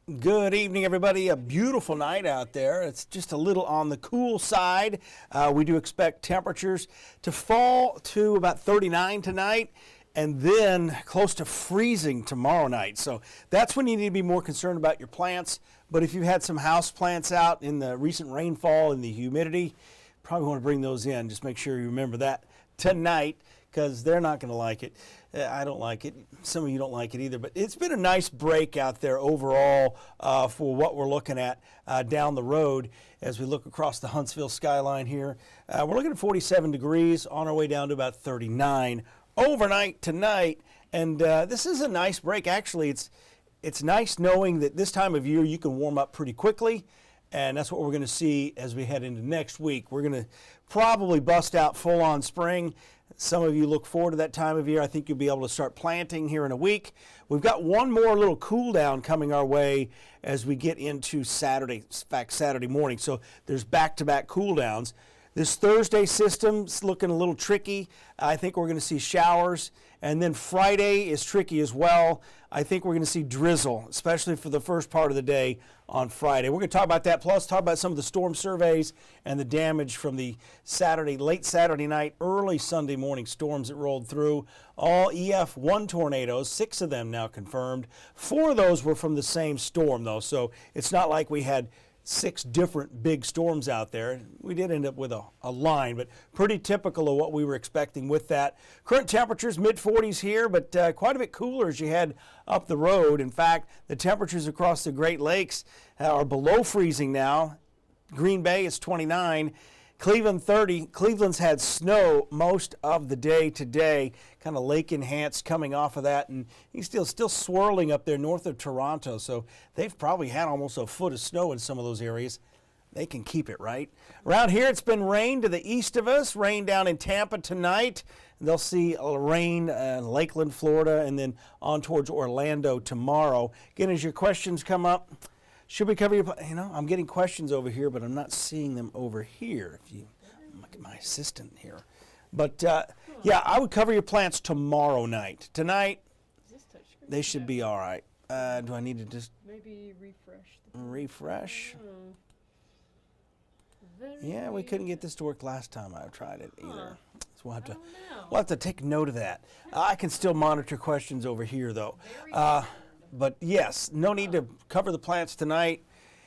Good evening, everybody. A beautiful night out there. It's just a little on the cool side. We do expect temperatures to fall to about 39 tonight and then close to freezing tomorrow night. So that's when you need to be more concerned about your plants. But if you've had some house plants out in the recent rainfall and the humidity, probably want to bring those in. Just make sure you remember that tonight, because they're not going to like it. I don't like it. Some of you don't like it either. But it's been a nice break out there overall for what we're looking at down the road as we look across the Huntsville skyline here. We're looking at 47 degrees on our way down to about 39 overnight tonight. And this is a nice break. Actually, it's nice knowing that this time of year you can warm up pretty quickly. And that's what we're going to see as we head into next week. We're going to probably bust out full-on spring. Some of you look forward to that time of year. I think you'll be able to start planting here in a week. We've got one more little cool down coming our way as we get into Saturday, in fact, Saturday morning. So there's back-to-back cool downs. This Thursday system's looking a little tricky. I think we're going to see showers. And then Friday is tricky as well. I think we're going to see drizzle, especially for the first part of the day on Friday. We're going to talk about that, plus talk about some of the storm surveys and the damage from the late Saturday night, early Sunday morning storms that rolled through. All EF1 tornadoes, 6 of them now confirmed. 4 of those were from the same storm, though, so it's not like we had 6 different big storms out there. We did end up with a line, but pretty typical of what we were expecting with that. Current temperatures mid-40s here, but quite a bit cooler as you head up the road. In fact, the temperatures across the Great Lakes are below freezing now. Green Bay is 29. Cleveland 30. Cleveland's had snow most of the day today, kind of lake enhanced coming off of that, and he's still swirling up there north of Toronto, so they've probably had almost a foot of snow in some of those areas. They can keep it, right? Around here, it's been rain to the east of us, rain down in Tampa tonight. They'll see rain in Lakeland, Florida, and then on towards Orlando tomorrow. Again, as your questions come up, should we cover your, I'm getting questions over here, but I'm not seeing them over here. If you look at my assistant here. But yeah, I would cover your plants tomorrow night. Tonight, they should be all right. Do I need to just maybe refresh? Refresh? Yeah, we couldn't get this to work last time I tried it either. So we'll have to take note of that. I can still monitor questions over here though. But yes, no need to cover the plants tonight.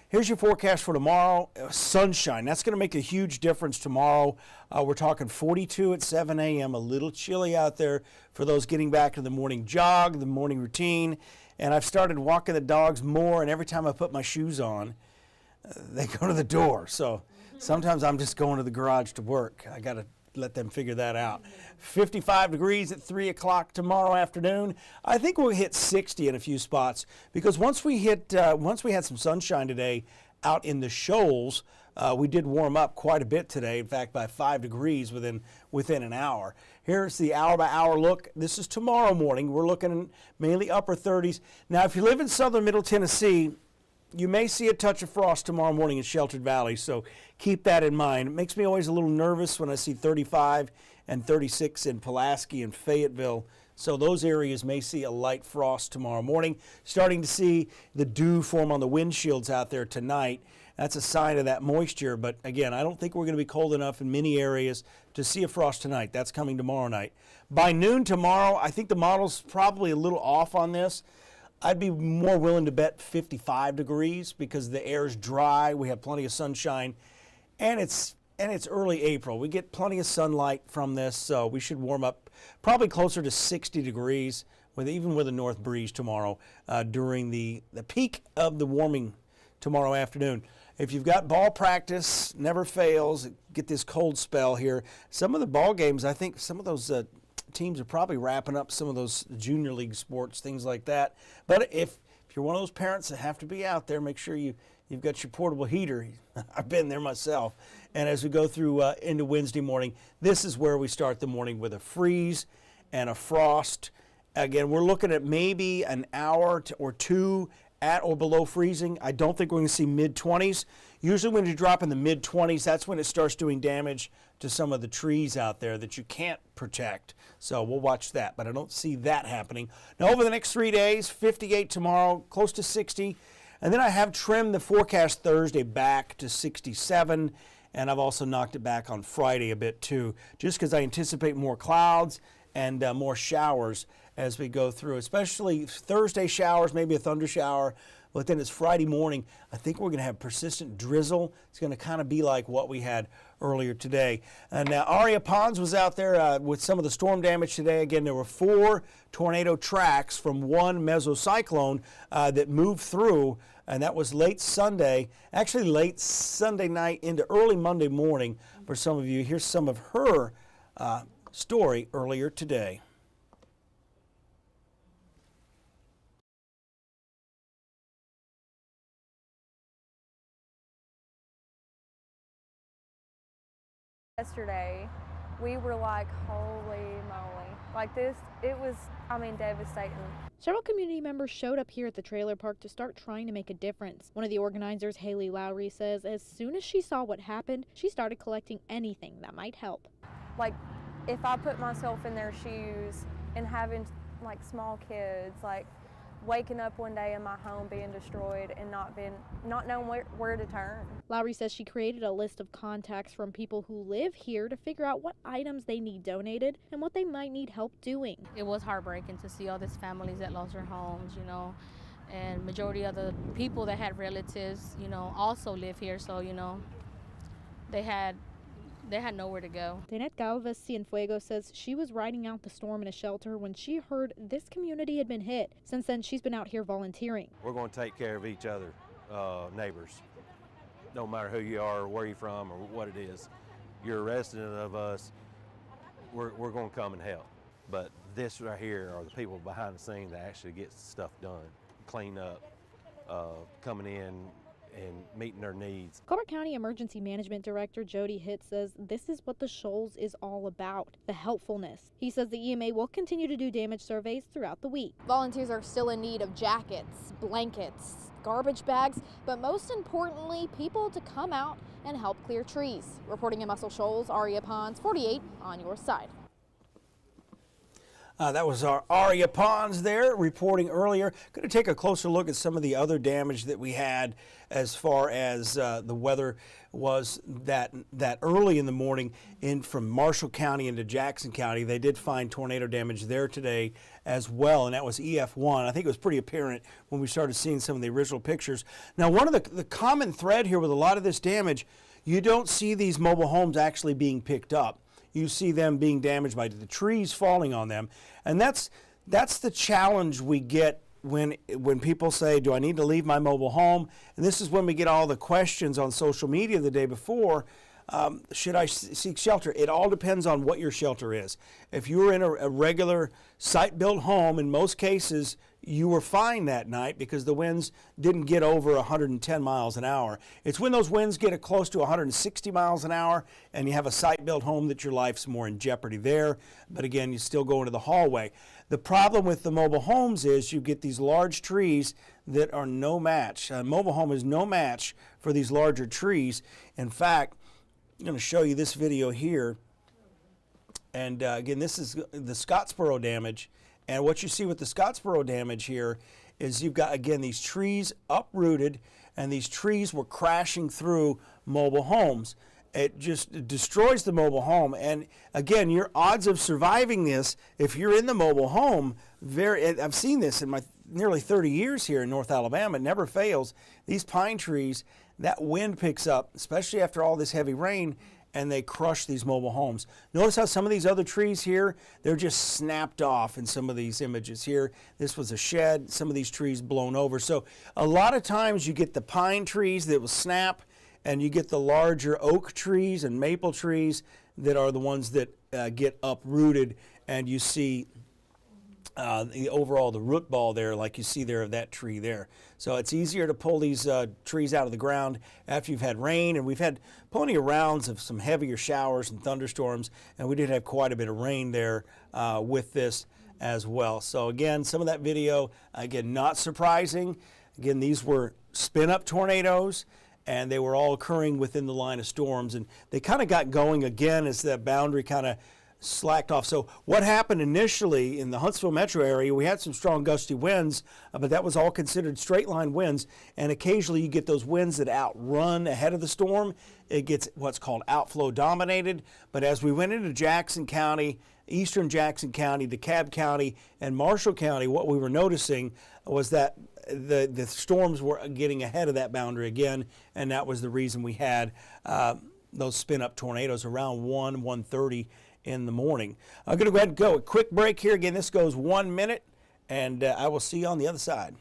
Here's your forecast for tomorrow. Sunshine. That's going to make a huge difference tomorrow. We're talking 42 at 7 a.m., a little chilly out there for those getting back to the morning jog, the morning routine. And I've started walking the dogs more, and every time I put my shoes on, they go to the door. So sometimes I'm just going to the garage to work. I got to let them figure that out. 55 degrees at 3 o'clock tomorrow afternoon. I think we'll hit 60 in a few spots because once we had some sunshine today out in the shoals, we did warm up quite a bit today. In fact, by 5 degrees within an hour. Here's the hour-by-hour look. This is tomorrow morning. We're looking mainly upper 30s. Now, if you live in southern Middle Tennessee, you may see a touch of frost tomorrow morning in Sheltered Valley, so keep that in mind. It makes me always a little nervous when I see 35 and 36 in Pulaski and Fayetteville. So those areas may see a light frost tomorrow morning. Starting to see the dew form on the windshields out there tonight. That's a sign of that moisture, but again, I don't think we're going to be cold enough in many areas to see a frost tonight. That's coming tomorrow night. By noon tomorrow, I think the model's probably a little off on this. I'd be more willing to bet 55 degrees because the air's dry, we have plenty of sunshine, and it's early April. We get plenty of sunlight from this, so we should warm up probably closer to 60 degrees, even with a north breeze tomorrow during the peak of the warming tomorrow afternoon. If you've got ball practice, never fails, get this cold spell here. Some of the ball games, I think some of those teams are probably wrapping up some of those junior league sports, things like that. But if you're one of those parents that have to be out there, make sure you've got your portable heater. I've been there myself. And as we go through into Wednesday morning, this is where we start the morning with a freeze and a frost. Again, we're looking at maybe an hour or two at or below freezing. I don't think we're going to see mid-20s. Usually when you drop in the mid-20s, that's when it starts doing damage to some of the trees out there that you can't protect. So we'll watch that, but I don't see that happening. Now over the next 3 days, 58 tomorrow, close to 60. And then I have trimmed the forecast Thursday back to 67, and I've also knocked it back on Friday a bit too, just because I anticipate more clouds and more showers as we go through, especially Thursday showers, maybe a thunder shower. But then it's Friday morning. I think we're going to have persistent drizzle. It's going to kind of be like what we had earlier today. And now Aria Pons was out there with some of the storm damage today. Again, there were 4 tornado tracks from one mesocyclone that moved through, and that was late Sunday, actually late Sunday night into early Monday morning for some of you. Here's some of her story earlier today. Yesterday, we were like, holy moly. Like this, it was, I mean, devastating. Several community members showed up here at the trailer park to start trying to make a difference. One of the organizers, Haley Lowry, says as soon as she saw what happened, she started collecting anything that might help. Like, if I put myself in their shoes and having like small kids, like waking up one day in my home being destroyed and not knowing where to turn. Lowry says she created a list of contacts from people who live here to figure out what items they need donated and what they might need help doing. It was heartbreaking to see all these families that lost their homes, you know, and majority of the people that had relatives, you know, also live here, so, you know, they had nowhere to go. Danette Galvez Cienfuegos says she was riding out the storm in a shelter when she heard this community had been hit. Since then, she's been out here volunteering. We're going to take care of each other, neighbors. No matter who you are, or where you're from, or what it is. You're a resident of us, we're going to come and help. But this right here are the people behind the scene that actually get stuff done, clean up, coming in and meeting their needs. Colbert County Emergency Management Director Jody Hitt says this is what the Shoals is all about, the helpfulness. He says the EMA will continue to do damage surveys throughout the week. Volunteers are still in need of jackets, blankets, garbage bags, but most importantly, people to come out and help clear trees. Reporting in Muscle Shoals, Aria Pons, 48 on your side. That was our Aria Pons there reporting earlier. Going to take a closer look at some of the other damage that we had as far as the weather was that early in the morning from Marshall County into Jackson County. They did find tornado damage there today as well, and that was EF1. I think it was pretty apparent when we started seeing some of the original pictures. Now, one of the common thread here with a lot of this damage, you don't see these mobile homes actually being picked up. You see them being damaged by the trees falling on them. And that's the challenge we get when people say, do I need to leave my mobile home? And this is when we get all the questions on social media the day before. Should I seek shelter? It all depends on what your shelter is. If you were in a regular site-built home, in most cases, you were fine that night because the winds didn't get over 110 miles an hour. It's when those winds get close to 160 miles an hour and you have a site-built home that your life's more in jeopardy there. But again, you still go into the hallway. The problem with the mobile homes is you get these large trees that are no match. A mobile home is no match for these larger trees. In fact, I'm going to show you this video here. And again, this is the Scottsboro damage. And what you see with the Scottsboro damage here is you've got, again, these trees uprooted, and these trees were crashing through mobile homes. It just destroys the mobile home. And again, your odds of surviving this, if you're in the mobile home, I've seen this in my nearly 30 years here in North Alabama. It never fails. These pine trees, that wind picks up, especially after all this heavy rain, and they crush these mobile homes. Notice how some of these other trees here, they're just snapped off in some of these images here. This was a shed, some of these trees blown over. So a lot of times you get the pine trees that will snap, and you get the larger oak trees and maple trees that are the ones that get uprooted, and you see the root ball there, like you see there of that tree there. So it's easier to pull these trees out of the ground after you've had rain, and we've had plenty of rounds of some heavier showers and thunderstorms, and we did have quite a bit of rain there with this as well. So again, some of that video, again, not surprising. Again, these were spin-up tornadoes, and they were all occurring within the line of storms, and they kind of got going again as that boundary kind of slacked off. So what happened initially in the Huntsville metro area, we had some strong gusty winds, but that was all considered straight line winds, and occasionally you get those winds that outrun ahead of the storm. It gets what's called outflow dominated, but as we went into Jackson County, eastern Jackson County, DeKalb County, and Marshall County, what we were noticing was that the storms were getting ahead of that boundary again, and that was the reason we had those spin-up tornadoes around 1:30 in the morning. I'm going to go ahead and go a quick break here. Again, this goes 1 minute, and I will see you on the other side.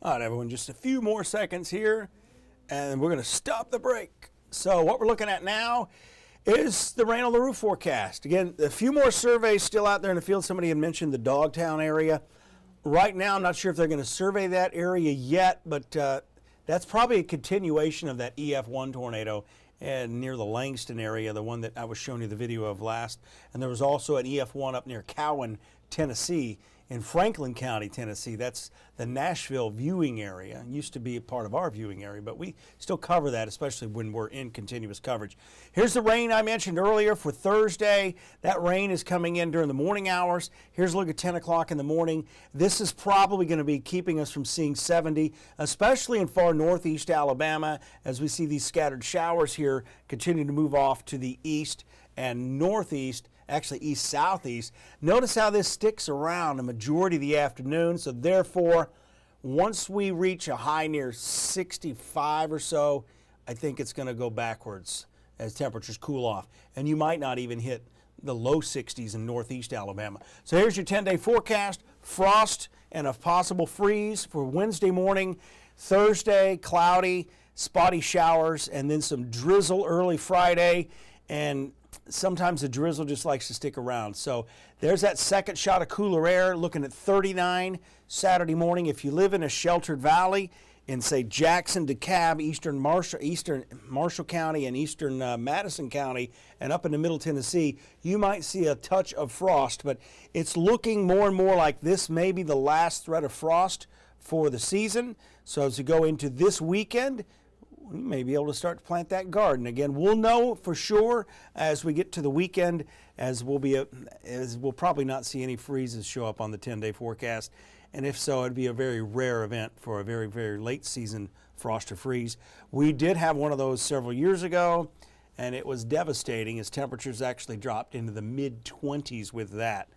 All right, everyone, just a few more seconds here, and we're going to stop the break. So what we're looking at now is the rain on the roof forecast. Again, a few more surveys still out there in the field. Somebody had mentioned the Dogtown area. Right now, I'm not sure if they're going to survey that area yet, but that's probably a continuation of that EF1 tornado and near the Langston area, the one that I was showing you the video of last. And there was also an EF1 up near Cowan, Tennessee, in Franklin County, Tennessee. That's the Nashville viewing area. It used to be a part of our viewing area, but we still cover that, especially when we're in continuous coverage. Here's the rain I mentioned earlier for Thursday. That rain is coming in during the morning hours. Here's a look at 10 o'clock in the morning. This is probably going to be keeping us from seeing 70, especially in far northeast Alabama, as we see these scattered showers here continue to move off to the east and northeast, actually east-southeast. Notice how this sticks around a majority of the afternoon, so therefore, once we reach a high near 65 or so, I think it's going to go backwards as temperatures cool off. And you might not even hit the low 60s in northeast Alabama. So here's your 10-day forecast. Frost and a possible freeze for Wednesday morning. Thursday, cloudy, spotty showers, and then some drizzle early Friday. And sometimes the drizzle just likes to stick around. So there's that second shot of cooler air, looking at 39 Saturday morning. If you live in a sheltered valley in, say, Jackson, DeKalb, eastern Marshall County, and eastern Madison County, and up into Middle Tennessee, you might see a touch of frost. But it's looking more and more like this may be the last threat of frost for the season. So as we go into this weekend, we may be able to start to plant that garden. Again, we'll know for sure as we get to the weekend, as we'll probably not see any freezes show up on the 10-day forecast. And if so, it'd be a very rare event for a very, very late season frost or freeze. We did have one of those several years ago, and it was devastating as temperatures actually dropped into the mid-20s with that.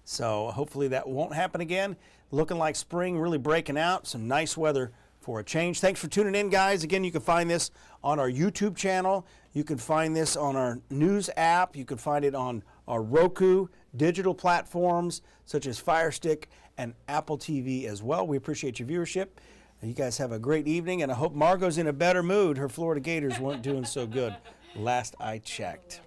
So hopefully that won't happen again. Looking like spring really breaking out, some nice weather for a change. Thanks for tuning in, guys. Again, you can find this on our YouTube channel. You can find this on our news app. You can find it on our Roku digital platforms such as Fire Stick and Apple TV as well. We appreciate your viewership. You guys have a great evening, and I hope Margot's in a better mood. Her Florida Gators weren't doing so good last I checked.